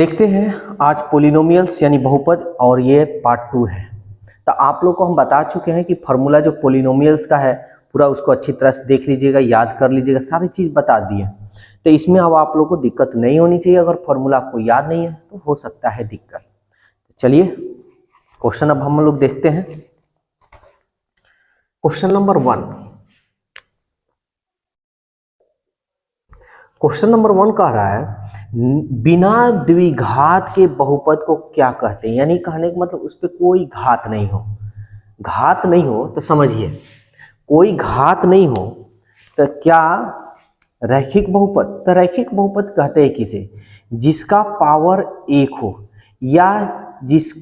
देखते हैं आज पोलिनोमियल्स यानी बहुपद और ये पार्ट 2 है। तो आप लोग को हम बता चुके हैं कि फार्मूला जो पोलिनोमियल्स का है पूरा उसको अच्छी तरह से देख लीजिएगा, याद कर लीजिएगा, सारी चीज़ बता दिए। तो इसमें अब आप लोग को दिक्कत नहीं होनी चाहिए। अगर फार्मूला आपको याद नहीं है तो हो सकता है दिक्कत। चलिए क्वेश्चन अब हम लोग देखते हैं। Question number 1। क्वेश्चन नंबर 1 कह रहा है बिना द्विघात के बहुपद को क्या कहते हैं। यानी कहने का मतलब उस पर कोई घात नहीं हो। घात नहीं हो तो समझिए, कोई घात नहीं हो तो क्या रैखिक बहुपद। तो रैखिक बहुपद कहते हैं किसे, जिसका पावर एक हो या जिस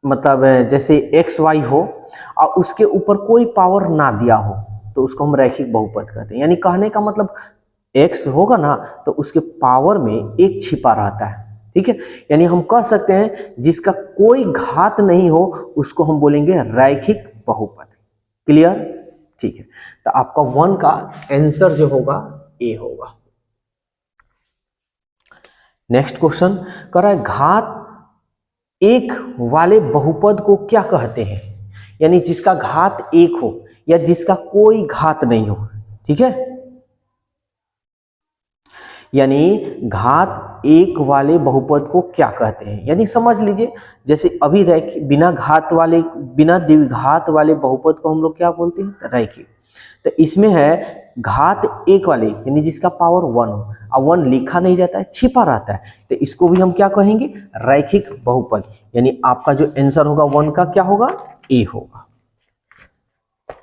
मतलब जैसे एक्स वाई हो और उसके ऊपर कोई पावर ना दिया हो तो उसको हम रैखिक बहुपद कहते हैं। यानी कहने का मतलब एक्स होगा ना तो उसके पावर में एक छिपा रहता है। ठीक है, यानी हम कह सकते हैं जिसका कोई घात नहीं हो उसको हम बोलेंगे रैखिक बहुपद। क्लियर? ठीक है, तो आपका 1 का आंसर जो होगा ए होगा। नेक्स्ट क्वेश्चन कह रहा है घात एक वाले बहुपद को क्या कहते हैं। यानी जिसका घात एक हो या जिसका कोई घात नहीं हो। ठीक है, यानी घात एक वाले बहुपद को क्या कहते हैं। यानी समझ लीजिए जैसे अभी बिना घात वाले बिना द्विघात वाले बहुपद को हम लोग क्या बोलते हैं, रैखिक। तो इसमें है घात एक वाले यानी जिसका पावर 1 हो और 1 लिखा नहीं जाता है, छिपा रहता है, तो इसको भी हम क्या कहेंगे, रैखिक बहुपद। यानी आपका जो आंसर होगा 1 का क्या होगा, ए होगा।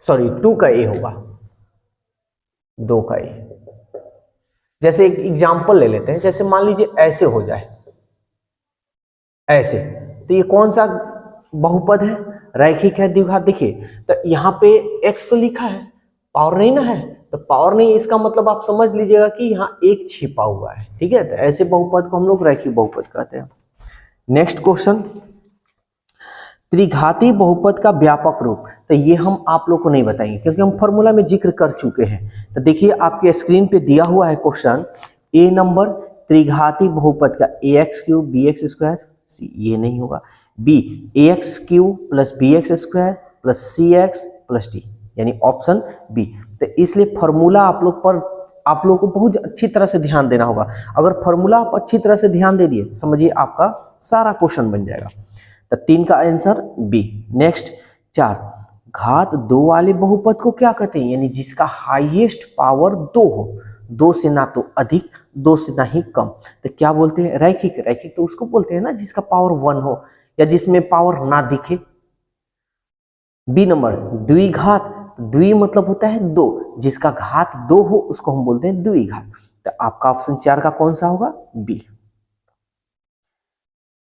सॉरी 2 का ए होगा, 2 का ए। जैसे एक एग्जाम्पल ले लेते हैं, जैसे मान लीजिए ऐसे हो जाए, ऐसे, तो ये कौन सा बहुपद है, रैखिक है, द्विघात। देखिए तो यहाँ पे x तो लिखा है, पावर नहीं ना है, तो पावर नहीं, इसका मतलब आप समझ लीजिएगा कि यहाँ एक छिपा हुआ है। ठीक है, तो ऐसे बहुपद को हम लोग रैखिक बहुपद कहते हैं। नेक्स्ट क्वेश्चन, त्रिघाती बहुपद का व्यापक रूप। तो ये हम आप लोग को नहीं बताएंगे क्योंकि हम फॉर्मूला में जिक्र कर चुके हैं। तो देखिए आपके स्क्रीन पे दिया हुआ है क्वेश्चन, ए नंबर त्रिघाती बहुपद का a x cube b x square, c ये नहीं होगा, b a x cube plus b x square plus c x plus d, यानी ऑप्शन बी। तो इसलिए फॉर्मूला आप लोग को बहुत अच्छी तरह से ध्यान देना होगा। अगर फॉर्मूला आप अच्छी तरह से ध्यान दे दिए समझिए आपका सारा क्वेश्चन बन जाएगा। तो 3 का आंसर बी। नेक्स्ट 4, घात 2 वाले बहुपद को क्या कहते हैं। यानी जिसका हाईएस्ट पावर 2 हो, 2 से ना तो अधिक 2 से ना ही कम, तो क्या बोलते हैं, रैखिक। रैखिक तो उसको बोलते हैं ना जिसका पावर 1 हो या जिसमें पावर ना दिखे। बी नंबर द्विघात, द्वि मतलब होता है 2, जिसका घात 2 हो उसको हम बोलते हैं द्विघात। तो आपका ऑप्शन 4 का कौन सा होगा, बी।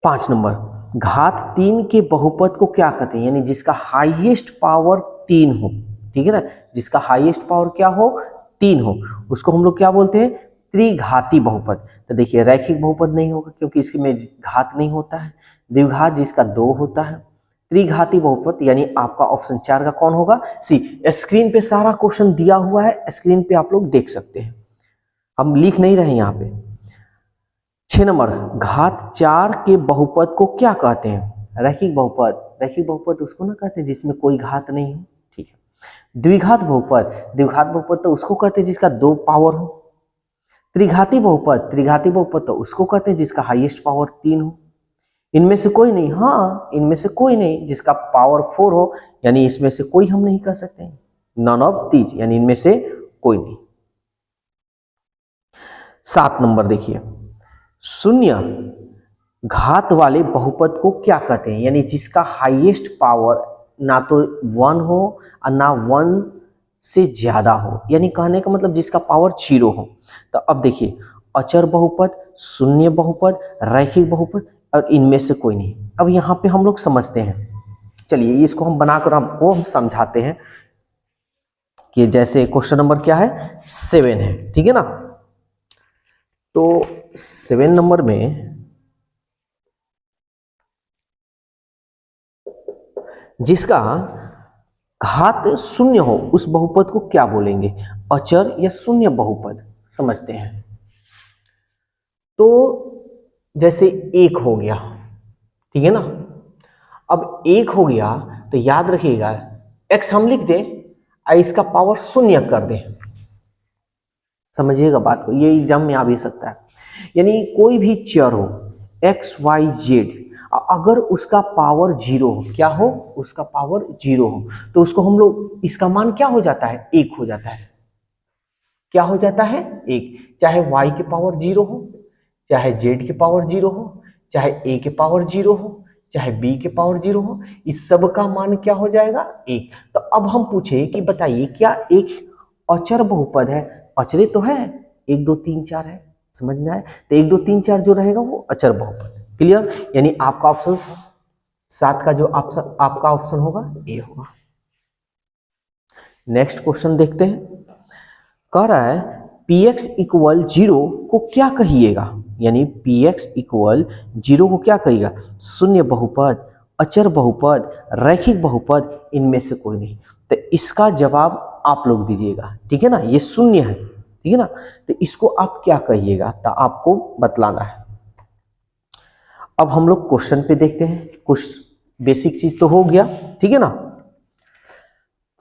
5 नंबर, घात 3 के बहुपद को क्या कहते हैं। यानी जिसका हाईएस्ट पावर 3 हो। ठीक है ना, जिसका हाईएस्ट पावर क्या हो, 3 हो, उसको हम लोग क्या बोलते हैं, त्रिघाती बहुपद। तो देखिए रैखिक बहुपद नहीं होगा क्योंकि इसमें घात नहीं होता है, द्विघात जिसका 2 होता है, त्रिघाती बहुपद। यानी आपका ऑप्शन 4 का कौन होगा, सी। स्क्रीन पे सारा क्वेश्चन दिया हुआ है, स्क्रीन पे आप लोग देख सकते हैं, हम लिख नहीं रहे यहाँ पे। 6 नंबर, घात 4 के बहुपद को क्या कहते हैं, रैखिक बहुपद। रैखिक बहुपद उसको ना कहते हैं जिसमें कोई घात नहीं हो। ठीक है, द्विघात बहुपद, द्विघात बहुपद तो उसको कहते हैं जिसका 2 पावर हो। त्रिघाती बहुपद, त्रिघाती बहुपद तो उसको कहते हैं जिसका हाईएस्ट पावर 3 हो। इनमें से कोई नहीं, हाँ इनमें से कोई नहीं, जिसका पावर 4 हो, यानी इसमें से कोई हम नहीं कह सकते, नन ऑफ दीज, यानी इनमें से कोई नहीं। 7 नंबर देखिए, शून्य घात वाले बहुपद को क्या कहते हैं। यानी जिसका हाईएस्ट पावर ना तो 1 हो और ना 1 से ज्यादा हो, यानी कहने का मतलब जिसका पावर 0 हो। तो अब देखिए अचर बहुपद, शून्य बहुपद, रैखिक बहुपद और इनमें से कोई नहीं। अब यहाँ पे हम लोग समझते हैं, चलिए इसको हम बनाकर हमको हम समझाते हैं कि जैसे क्वेश्चन नंबर क्या है, 7 है। ठीक है ना, तो 7 नंबर में जिसका घात 0 हो उस बहुपद को क्या बोलेंगे, अचर या शून्य बहुपद। समझते हैं, तो जैसे एक हो गया, ठीक है ना। अब एक हो गया तो याद रखिएगा x हम लिख दें और इसका पावर शून्य कर दें। समझिएगा बात को, ये एग्जाम में आ भी सकता है। यानी कोई भी चर हो x y z, अगर उसका पावर जीरो हो, क्या हो, उसका पावर जीरो हो, तो उसको हम लोग, इसका मान क्या हो जाता है, एक हो जाता है। क्या हो जाता है, एक। चाहे y के पावर जीरो हो, चाहे z के पावर जीरो हो, चाहे a के पावर जीरो हो, चाहे b के पावर जीरो हो, इस सब का मान क्या हो जाएगा, एक। तो अब हम पूछे कि बताइए क्या एक अचर बहुपद है। अचरे तो है, 1 2 3 4 है, समझ में आया। तो 1 2 3 4 जो रहेगा वो अचर बहुपद। क्लियर, यानी आपका ऑप्शन 7 का जो ऑप्शन आपका ऑप्शन होगा ए होगा। नेक्स्ट क्वेश्चन देखते हैं। कह रहा है px इक्वल 0 को क्या कहिएगा, यानी px इक्वल 0 को क्या कहिएगा, शून्य बहुपद, अचर बहुपद, रैखिक बहुपद, इनमें से कोई नहीं। तो इसका जवाब आप लोग दीजिएगा, ठीक है ना। ये शून्य है, ठीक है ना, तो इसको आप क्या कहिएगा, तो आपको बतलाना है। अब हम लोग क्वेश्चन पे देखते हैं, कुछ बेसिक चीज तो हो गया, ठीक है ना।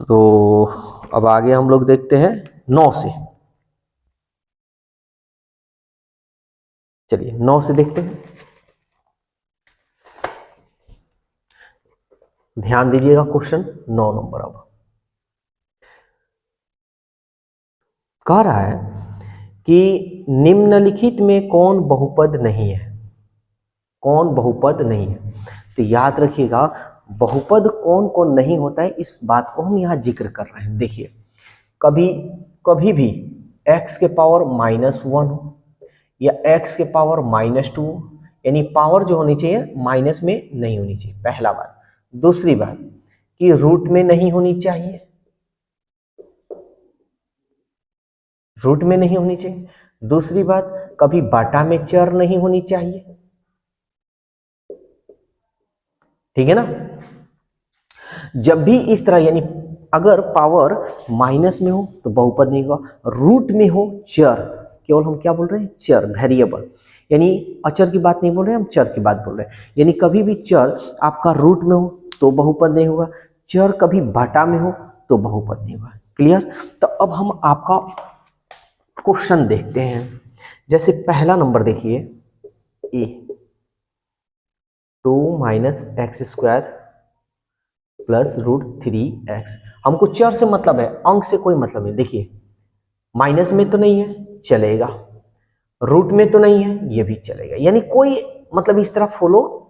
तो अब आगे हम लोग देखते हैं 9 से। चलिए 9 से देखते हैं, ध्यान दीजिएगा क्वेश्चन 9 नंबर। अब कह रहा है कि निम्नलिखित में कौन बहुपद नहीं है, कौन बहुपद नहीं है। तो याद रखिएगा बहुपद कौन कौन नहीं होता है, इस बात को हम यहां जिक्र कर रहे हैं। देखिए कभी कभी भी x के पावर -1 हो या x के पावर -2 हो, यानी पावर जो होनी चाहिए माइनस में नहीं होनी चाहिए, पहला बात। दूसरी बात कि रूट में नहीं होनी चाहिए, रूट में नहीं होनी चाहिए। दूसरी बात कभी बाटा में चर नहीं होनी चाहिए, ठीक है ना। जब भी इस तरह, यानी अगर पावर माइनस में हो तो बहुपद नहीं होगा, रूट में हो चर, केवल हम क्या बोल रहे हैं, चर, वेरिएबल, यानी अचर की बात नहीं बोल रहे हैं हम, चर की बात बोल रहे हैं। यानी कभी भी चर आपका रूट में हो तो बहुपद नहीं होगा, चर कभी बाटा में हो तो बहुपद नहीं होगा। क्लियर। तो अब हम आपका क्वेश्चन देखते हैं। जैसे पहला नंबर देखिए, ए 2 - x² प्लस √3x। हमको चर से मतलब है, अंक से कोई मतलब नहीं। देखिए माइनस में तो नहीं है, चलेगा, रूट में तो नहीं है, ये भी चलेगा, यानी कोई मतलब इस तरह फॉलो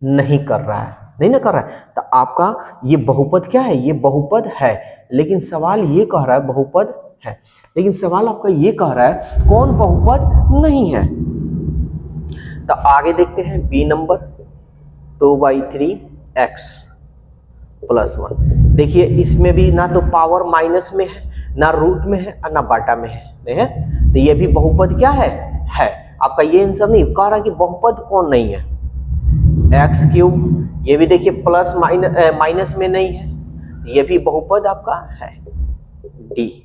नहीं कर रहा है, नहीं ना कर रहा है। तो आपका ये बहुपद क्या है, ये बहुपद है, लेकिन सवाल ये कह रहा है बहुपद है, लेकिन सवाल आपका ये कह रहा है कौन बहुपद नहीं है। तो आगे देखते हैं बी नंबर, 2/3x + 1। देखिए इसमें भी ना तो पावर माइनस में है, ना रूट में है, और ना बाटा में है, नहीं है। तो ये भी बहुपद क्या है, आपका ये आंसर नहीं कह रहा कि बहुपद कौन नहीं है। x³, ये भी देखिए प्लस माइनस में नहीं है, ये भी बहुपद आपका है। D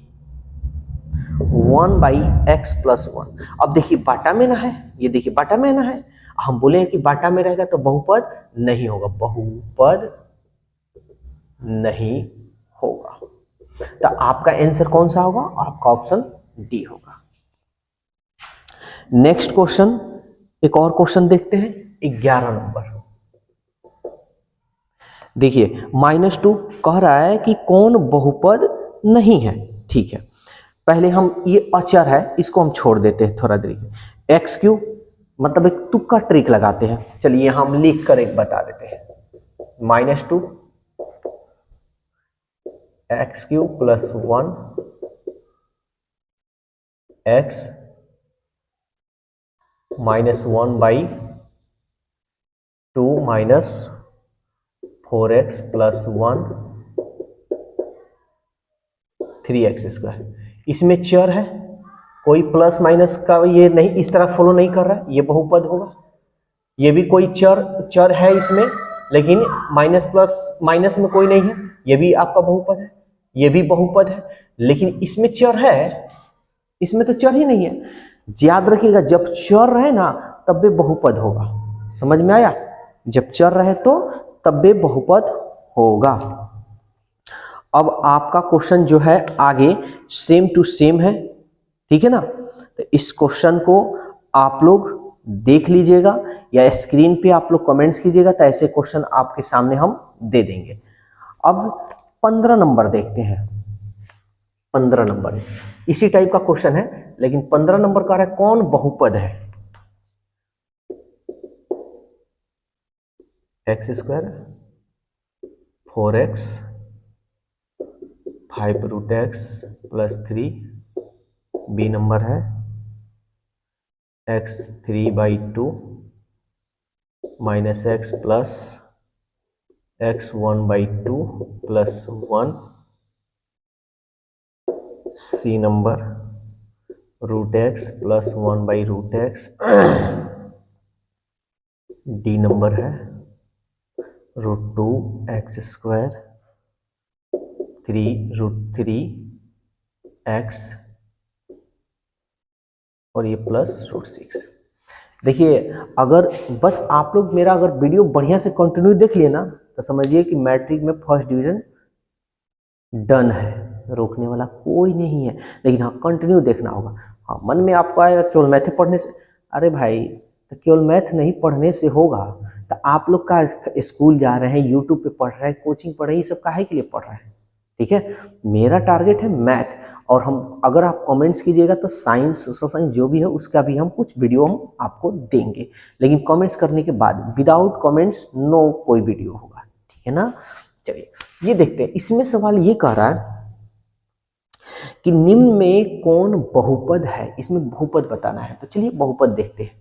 1/x + 1। अब देखिए बाटा में ना है, ये देखिए बाटा में ना है, हम बोले हैं कि बाटा में रहेगा तो बहुपद नहीं होगा, बहुपद नहीं होगा। तो आपका आंसर कौन सा होगा, आपका ऑप्शन डी होगा। नेक्स्ट क्वेश्चन, एक और क्वेश्चन देखते हैं 11 नंबर। देखिए -2 कह रहा है कि कौन बहुपद नहीं है, ठीक है। पहले हम ये अचर है इसको हम छोड़ देते हैं थोड़ा देर। x³ मतलब एक तुक्का ट्रिक लगाते हैं, चलिए हम लिख कर एक बता देते हैं। -2 x³ + 1 x -1/2 -4x + 1 3x²। इसमें चर है, कोई प्लस माइनस का ये नहीं, इस तरह फॉलो नहीं कर रहा है, ये बहुपद होगा। ये भी कोई चर है इसमें, लेकिन माइनस प्लस माइनस में कोई नहीं है, ये भी आपका बहुपद है, ये भी बहुपद है, लेकिन इसमें चर है, इसमें तो चर ही नहीं है। याद रखिएगा जब चर रहे ना तब वे बहुपद होगा। समझ में आया? जब चर रहे तो तब वे बहुपद होगा। अब आपका क्वेश्चन जो है आगे सेम टू सेम है, ठीक है ना? तो इस क्वेश्चन को आप लोग देख लीजिएगा या स्क्रीन पे आप लोग कमेंट्स कीजिएगा, तो ऐसे क्वेश्चन आपके सामने हम दे देंगे। अब 15 नंबर देखते हैं। 15 नंबर इसी टाइप का क्वेश्चन है, लेकिन 15 नंबर का रहा है कौन बहुपद है? X square 4x 5 root x plus 3, B number है x 3/2 minus x plus x 1/2 plus 1, C number root x plus 1/√x, D number है √2x² 3√3x और ये प्लस √6। देखिए, अगर बस आप लोग मेरा अगर वीडियो बढ़िया से कंटिन्यू देख लिए ना, तो समझिए कि मैट्रिक में फर्स्ट डिवीजन डन है, रोकने वाला कोई नहीं है। लेकिन हाँ, कंटिन्यू देखना होगा। हाँ, मन में आपको आएगा केवल मैथ पढ़ने से, अरे भाई तो केवल मैथ नहीं पढ़ने से होगा, तो आप लोग का स्कूल जा रहे हैं, यूट्यूब पे पढ़ रहे हैं, कोचिंग पढ़ रहे हैं, ये सब काहे के लिए पढ़ रहे हैं? ठीक है, मेरा टारगेट है मैथ, और हम अगर आप कमेंट्स कीजिएगा तो साइंस, सोशल साइंस जो भी है उसका भी हम कुछ वीडियो हम आपको देंगे, लेकिन कमेंट्स करने के बाद, विदाउट कमेंट्स नो कोई वीडियो होगा, ठीक है ना? चलिए ये देखते हैं, इसमें सवाल ये कह रहा है कि निम्न में कौन बहुपद है, इसमें बहुपद बताना है। तो चलिए बहुपद देखते हैं।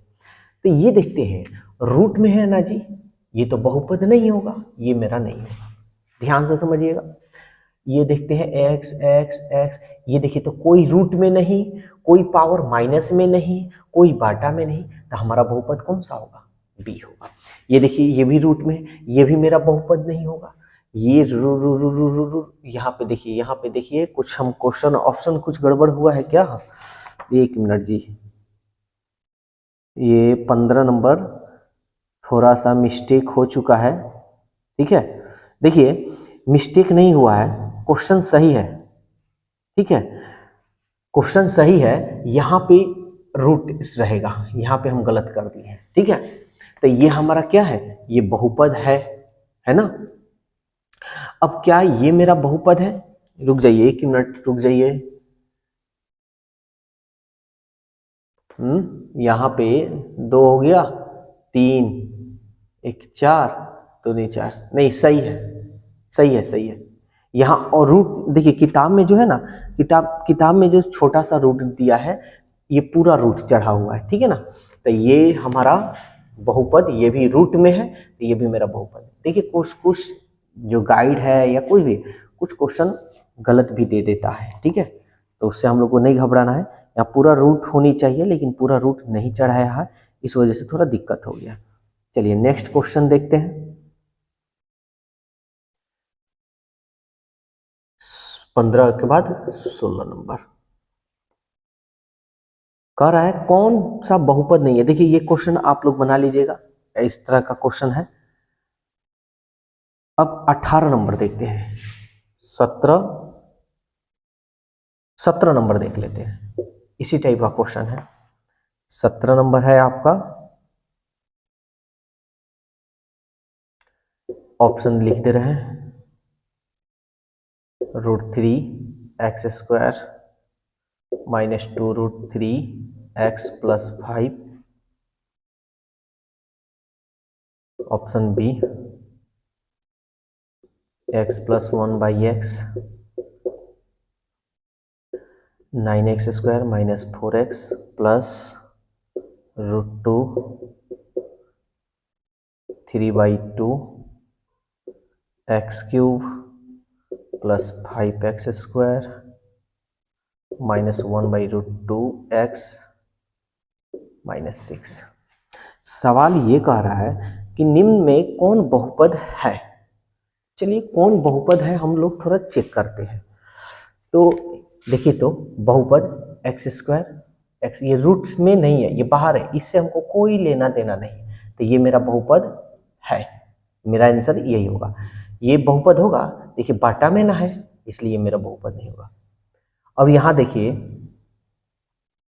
तो ये देखते हैं, रूट में है ना जी, ये तो बहुपद नहीं होगा, ये मेरा नहीं होगा, ध्यान से समझिएगा। ये देखते हैं x x x, ये देखिए तो कोई रूट में नहीं, कोई पावर माइनस में नहीं, कोई बाटा में नहीं, तो हमारा बहुपद कौन सा होगा? बी होगा। ये देखिए ये भी रूट में, ये भी मेरा बहुपद नहीं होगा। ये रू रू रू रू रू रू यहाँ पे देखिए, यहाँ पे देखिए कुछ हम क्वेश्चन ऑप्शन कुछ गड़बड़ हुआ है क्या? एक मिनट जी, ये 15 नंबर थोड़ा सा मिस्टेक हो चुका है, ठीक है? देखिए मिस्टेक नहीं हुआ है, क्वेश्चन सही है, ठीक है, क्वेश्चन सही है, यहाँ पे रूट रहेगा, यहाँ पे हम गलत कर दिए हैं, ठीक है? तो ये हमारा क्या है? ये बहुपद है ना? अब क्या ये मेरा बहुपद है? रुक जाइए, एक मिनट रुक जाइए। यहाँ पे 2 हो गया, 3 1 4, 2 नहीं 4, नहीं सही है, सही है, सही है। यहाँ और रूट देखिए, किताब में जो है ना, किताब में जो छोटा सा रूट दिया है, ये पूरा रूट चढ़ा हुआ है, ठीक है ना? तो ये हमारा बहुपद, ये भी रूट में है, तो ये भी मेरा बहुपद है। देखिए कुछ जो गाइड है या कोई भी कुछ क्वेश्चन गलत भी दे देता है, ठीक है? तो उससे हम लोग को नहीं घबराना है, यहाँ पूरा रूट होनी चाहिए, लेकिन पूरा रूट नहीं चढ़ाया है, इस वजह से थोड़ा दिक्कत हो गया। चलिए नेक्स्ट क्वेश्चन देखते हैं। 15 के बाद 16 नंबर कह रहा है कौन सा बहुपद नहीं है। देखिए ये क्वेश्चन आप लोग बना लीजिएगा, इस तरह का क्वेश्चन है। अब 18 नंबर देखते हैं, 17 नंबर देख लेते हैं, इसी टाइप का क्वेश्चन है। 17 नंबर है आपका, ऑप्शन लिख दे रहे हैं, √3x² -2√3x + 5, option B x + 1/x 9x² - 4x + √2 3/2 x³ + 5x² -1/√2x -6। सवाल ये कह रहा है कि निम्न में कौन बहुपद है। चलिए कौन बहुपद है हम लोग थोड़ा चेक करते हैं। तो देखिए, तो बहुपद x² x, ये रूट्स में नहीं है, ये बाहर है, इससे हमको कोई लेना देना नहीं, तो ये मेरा बहुपद है, मेरा आंसर यही होगा। ये बहुपद होगा, देखिए बाटा में ना है, इसलिए मेरा बहुपद नहीं होगा। अब यहां देखिए,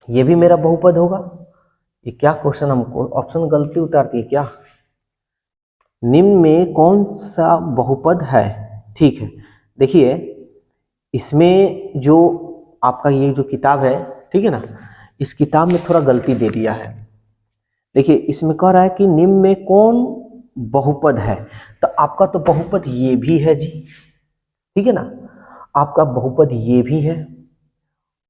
ये भी मेरा बहुपद होगा। ये क्या क्वेश्चन हमको ऑप्शन गलती उतारती है क्या? निम्न में कौन सा बहुपद है? ठीक है, देखिए इसमें जो आपका ये जो किताब है, ठीक है ना, इस किताब में थोड़ा गलती दे दिया है। देखिए इसमें कह रहा है कि निम्न में कौन बहुपद है, तो आपका तो बहुपद ये भी है जी, ठीक है ना, आपका बहुपद ये भी है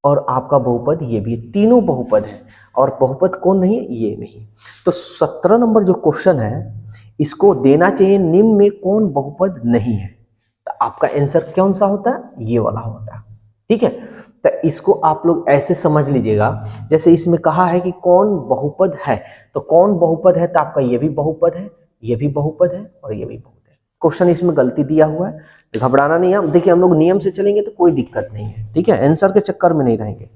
और आपका बहुपद ये भी, तीनों बहुपद है, और बहुपद कौन नहीं है? ये नहीं। तो 17 नंबर जो क्वेश्चन है, इसको देना चाहिए निम्न में कौन बहुपद नहीं है, तो आपका आंसर कौन सा होता है? ये वाला होता है, ठीक है। तो इसको आप लोग ऐसे समझ लीजिएगा, जैसे इसमें कहा है कि कौन बहुपद है, तो कौन बहुपद है, तो आपका ये भी बहुपद है, ये भी बहुपद है और ये भी बहुपद है। क्वेश्चन इसमें गलती दिया हुआ है, घबराना नहीं है। देखिए हम लोग नियम से चलेंगे तो कोई दिक्कत नहीं है, ठीक है, आंसर के चक्कर में नहीं रहेंगे।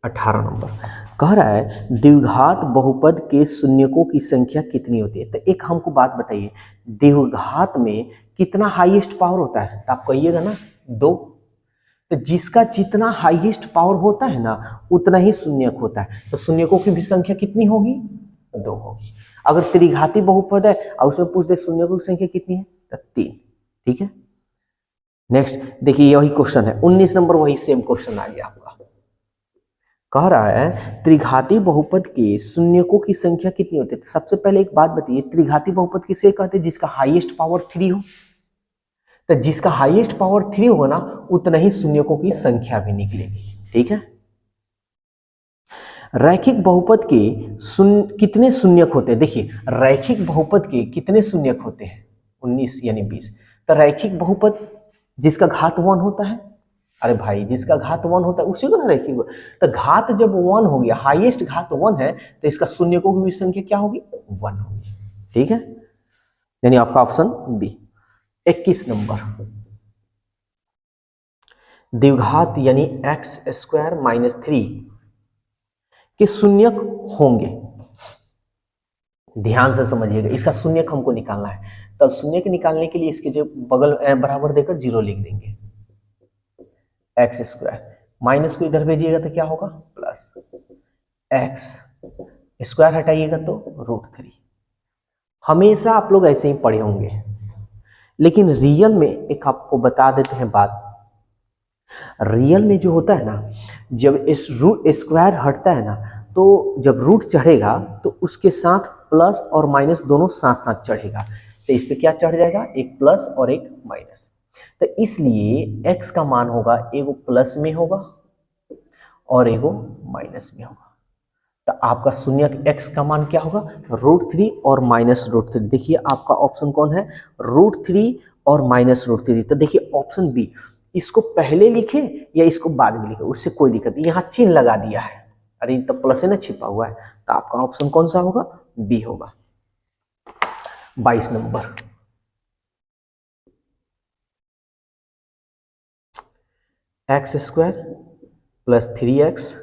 18 नंबर कह रहा है द्विघात बहुपद के शून्यकों की संख्या कितनी होती है? तो एक हमको बात बताइए, द्विघात में कितना हाईएस्ट पावर होता है? तो आप कहिएगा ना 2। तो जिसका जितना हाईएस्ट पावर होता है ना, उतना ही शून्यक होता है। तो शून्यकों की भी संख्या कितनी होगी? 2 होगी। अगर त्रिघाती बहुपद है और उसमें पूछ दे शून्यकों की संख्या कितनी है, तो 3, ठीक है। नेक्स्ट देखिए यही क्वेश्चन है 19 नंबर, वही सेम क्वेश्चन आ गया आपका। कह रहा है त्रिघाती बहुपद के शून्यकों की संख्या कितनी होती है? तो सबसे पहले एक बात बताइए, त्रिघाती बहुपद किसे कहते हैं? जिसका हाईएस्ट पावर 3 हो। तो जिसका हाईएस्ट पावर 3 होगा ना, उतना ही शून्यकों की संख्या भी निकलेगी, ठीक है। रैखिक बहुपद के कितने शून्यक होते हैं? देखिए रैखिक बहुपद के कितने शून्यक होते हैं? 19 यानी 20। तो रैखिक बहुपद जिसका घात 1 होता है, अरे भाई जिसका घात 1 होता है उसी को ना रैखिक। तो घात जब 1 हो गया, हाईएस्ट घात 1 है, तो इसका शून्यकों की भी संख्या क्या होगी? 1 होगी, ठीक है, यानी आपका ऑप्शन बी। 21 नंबर द्विघात यानी x² - 3 के शून्यक होंगे। ध्यान से समझिएगा, इसका शून्यक हमको निकालना है। तब शून्यक निकालने के लिए इसके जो बगल बराबर देकर 0 लिख देंगे, x²। माइनस को इधर भेजिएगा तो क्या होगा? प्लस। x स्क्वायर हटाइएगा तो √3। हमेशा आप लोग ऐसे ही पढ़े होंगे, लेकिन रियल में एक आपको बता देते हैं बात। रियल में जो होता है ना, जब इस रूट स्क्वायर हटता है ना, तो जब रूट चढ़ेगा तो उसके साथ प्लस और माइनस दोनों साथ साथ चढ़ेगा। तो इस पे क्या चढ़ जाएगा? एक प्लस और एक माइनस। तो इसलिए x का मान होगा, एगो प्लस में होगा और एगो माइनस में होगा। तो आपका शून्यक x का मान क्या होगा? √3 और -√3। देखिए आपका ऑप्शन कौन है? √3 और -√3। तो देखिए ऑप्शन बी, इसको पहले लिखे या इसको बाद में लिखे, उससे कोई दिक्कत नहीं, यहाँ चिन्ह लगा दिया है, अरे तो प्लस है ना छिपा हुआ है, तो आपका ऑप्शन कौन सा होगा? बी होगा। 22 नंबर x² + 3x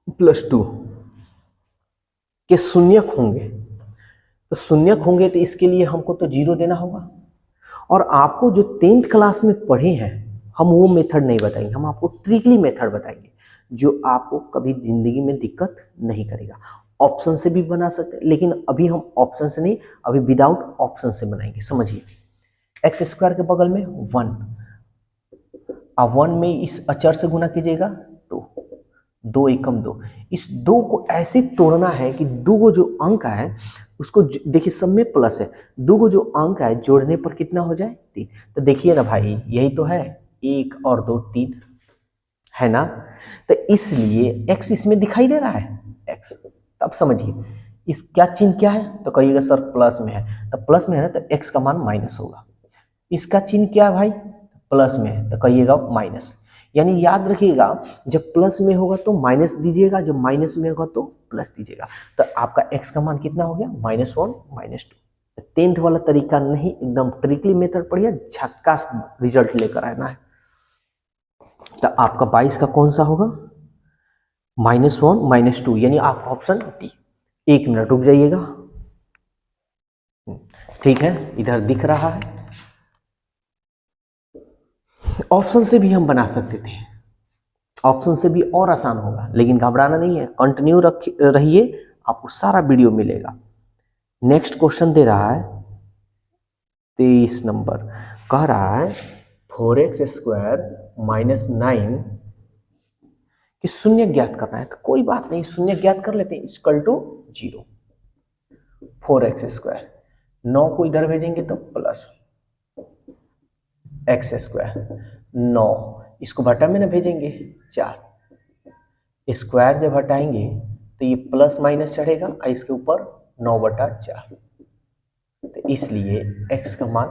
+ 2 के शून्यक होंगे। तो शून्यक होंगे तो इसके लिए हमको तो 0 देना होगा। और आपको जो 10th क्लास में पढ़े हैं, हम वो मेथड नहीं बताएंगे, हम आपको ट्रिकली मेथड बताएंगे जो आपको कभी जिंदगी में दिक्कत नहीं करेगा। ऑप्शन से भी बना सकते हैं, लेकिन अभी हम ऑप्शन से नहीं, अभी विदाउट ऑप्शन से बनाएंगे। समझिए, x² के बगल में 1, अब 1 में इस अचर से गुना कीजिएगा 2, 2 एकम 2। इस 2 को ऐसे तोड़ना है कि 2 को जो अंक है उसको देखिए, सब में प्लस है, 2 को जो अंक है जोड़ने पर कितना हो जाए? 3। तो देखिए ना भाई, यही तो है, 1 और 2 3 है ना। तो इसलिए x इसमें दिखाई दे रहा है, x। अब समझिए इस क्या चिन्ह क्या है? तो कहिएगा सर प्लस में है, तो प्लस में है ना, तो x का मान माइनस होगा। इसका चिन्ह क्या है भाई? प्लस में है, तो कहिएगा माइनस। यानी याद रखिएगा, जब प्लस में होगा तो माइनस दीजिएगा, जब माइनस में होगा तो प्लस दीजिएगा। तो आपका x का मान कितना हो गया? -1 -2। 10th वाला तरीका नहीं, एकदम ट्रिकली मेथड पढ़िए, झक्कास रिजल्ट लेकर आना है। तो आपका 22 का कौन सा होगा? -1 -2, यानी आपका ऑप्शन डी। 1 मिनट रुक जाइएगा। ठीक है, इधर दिख रहा है। ऑप्शन से भी हम बना सकते थे, ऑप्शन से भी और आसान होगा, लेकिन घबराना नहीं है, कंटिन्यू रहिए, आपको सारा वीडियो मिलेगा। नेक्स्ट क्वेश्चन दे रहा है 23 नंबर, कह रहा है 4x² -9 कि शून्य ज्ञात करना है। तो कोई बात नहीं, शून्य ज्ञात कर लेते हैं, इक्वल टू 0। 4x², 9 को इधर भेजेंगे तो प्लस x², 9 इसको भट्टा में ना भेजेंगे 4, स्क्वायर जब हटाएंगे तो ये प्लस माइनस चढ़ेगा और इसके ऊपर 9/4, तो इसलिए x का मान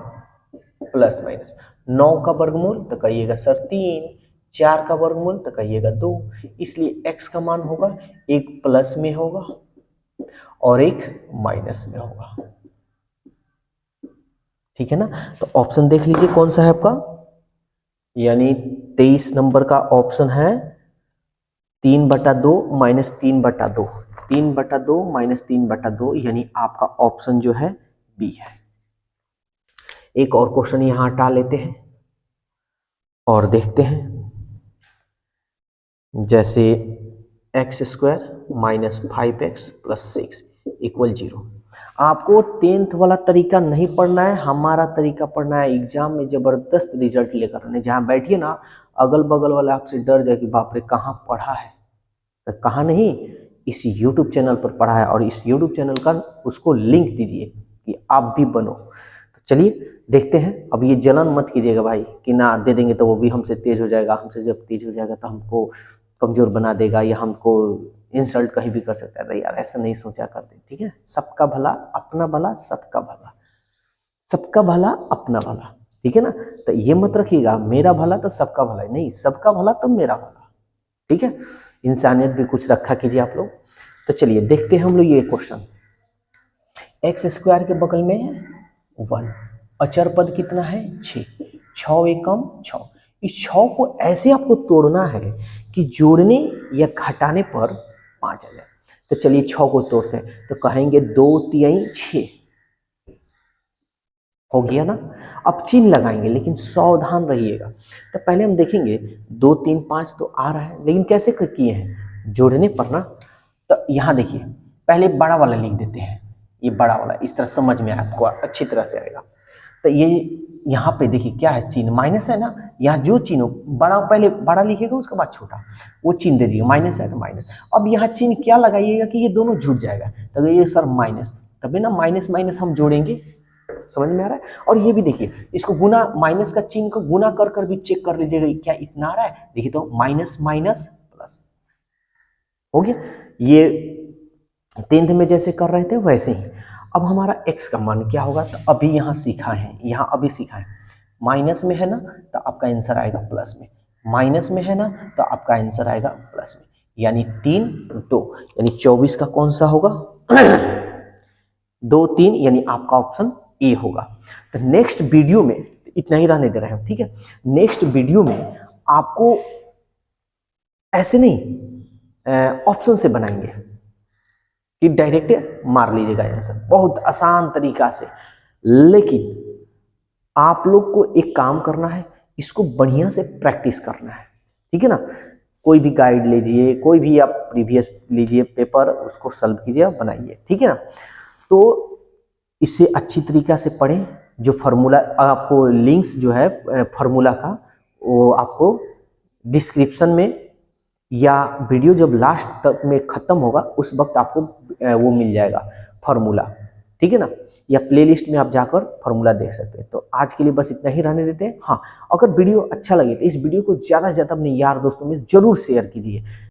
प्लस माइनस 9 का वर्गमूल तो कहिएगा सर 3, 4 का वर्गमूल तो कहिएगा 2, इसलिए x का मान होगा एक प्लस में होगा और एक माइनस में होगा। ठीक है ना, तो ऑप्शन देख लीजिए कौन सा है आपका, यानी 23 नंबर का ऑप्शन है 3/2 -3/2, 3/2 -3/2, यानी आपका ऑप्शन जो है बी है। एक और क्वेश्चन यहां हटा लेते हैं और देखते हैं, जैसे x² -5x + 6 = 0। आपको 10th वाला तरीका नहीं पढ़ना है, हमारा तरीका पढ़ना है, एग्जाम में जबरदस्त रिजल्ट लेकर आने। जहां बैठिए ना, अगल बगल वाले आपसे डर जाए कि बाप रे कहाँ पढ़ा है, तो कहाँ नहीं, इस YouTube चैनल पर पढ़ा है, और इस YouTube चैनल का उसको लिंक दीजिए कि आप भी बनो। तो चलिए देखते हैं। अब ये जलन मत कीजिएगा भाई कि ना दे देंगे तो वो भी हमसे तेज हो जाएगा, हमसे जब तेज हो जाएगा तो हमको कमजोर बना देगा या हमको इंसल्ट कहीं भी कर सकता है। तो यार ऐसा नहीं सोचा करते, ठीक है। सबका भला अपना भला, सबका भला, सबका भला अपना भला, ठीक है ना। तो ये मत रखिएगा मेरा भला तो सबका भला, नहीं, सबका भला तो मेरा भला, ठीक है। इंसानियत भी कुछ रखा कीजिए आप लोग। तो चलिए देखते हैं हम लोग ये क्वेश्चन। x² के बगल में 1, अचर पद कितना है 6, 6 एकम 6, इस 6 को ऐसे आपको तोड़ना है कि जोड़ने या घटाने पर 5 आ जाए। तो चलिए 6 को तोड़ते हैं, तो कहेंगे 2 3 6 हो गया ना। अब चिन्ह लगाएंगे, लेकिन सावधान रहिएगा। तो पहले हम देखेंगे 2 3 5 तो आ रहा है, लेकिन कैसे किए हैं, जोड़ने पर ना। तो यहाँ देखिए, पहले बड़ा वाला लिख देते हैं, ये बड़ा वाला, इस तरह समझ में आपको अच्छी तरह से आएगा। तो ये यहाँ पे देखिए क्या है, चिन्ह माइनस है ना, यहाँ जो चिन्ह बड़ा, पहले बड़ा लिखिएगा उसके बाद छोटा, वो चिन्ह दे दीजिएगा, माइनस है तो माइनस। अब यहाँ चिन्ह क्या लगाइएगा कि ये दोनों जुड़ जाएगा, तो ये सर माइनस, तभी ना माइनस माइनस हम जोड़ेंगे, समझ में आ रहा है। और ये भी देखिए, इसको गुना, माइनस का चिन्ह को गुना कर कर भी चेक कर लीजिएगा क्या इतना आ रहा है। देखिए तो माइनस माइनस प्लस हो गया। ये 10th में जैसे कर रहे थे वैसे ही। अब हमारा x का मान क्या होगा, तो अभी यहाँ सीखा है, यहाँ अभी सीखा है, माइनस में है ना तो आपका आंसर आएगा प्लस में, माइनस में है ना तो आपका आंसर आएगा प्लस में, यानी 3 2, यानी 24 का कौन सा होगा 2 3, यानी आपका ऑप्शन ए होगा। तो नेक्स्ट वीडियो में इतना ही रहने दे रहे हैं, ठीक है। नेक्स्ट वीडियो में आपको ऐसे नहीं ऑप्शन से बनाएंगे कि डायरेक्ट मार लीजिएगा आंसर, बहुत आसान तरीका से। लेकिन आप लोग को एक काम करना है, इसको बढ़िया से प्रैक्टिस करना है, ठीक है ना। कोई भी गाइड लीजिए, कोई भी आप प्रीवियस लीजिए पेपर, उसको सॉल्व कीजिए और बनाइए, ठीक है ना। तो इसे अच्छी तरीका से पढ़ें। जो फार्मूला आपको लिंक्स जो है फार्मूला का, वो आपको डिस्क्रिप्शन में, या वीडियो जब लास्ट तक में खत्म होगा उस वक्त आपको वो मिल जाएगा फार्मूला, ठीक है ना। या प्लेलिस्ट में आप जाकर फार्मूला देख सकते हैं। तो आज के लिए बस इतना ही रहने देते हैं। हाँ, अगर वीडियो अच्छा लगे तो इस वीडियो को ज़्यादा से ज़्यादा अपने यार दोस्तों में जरूर शेयर कीजिए।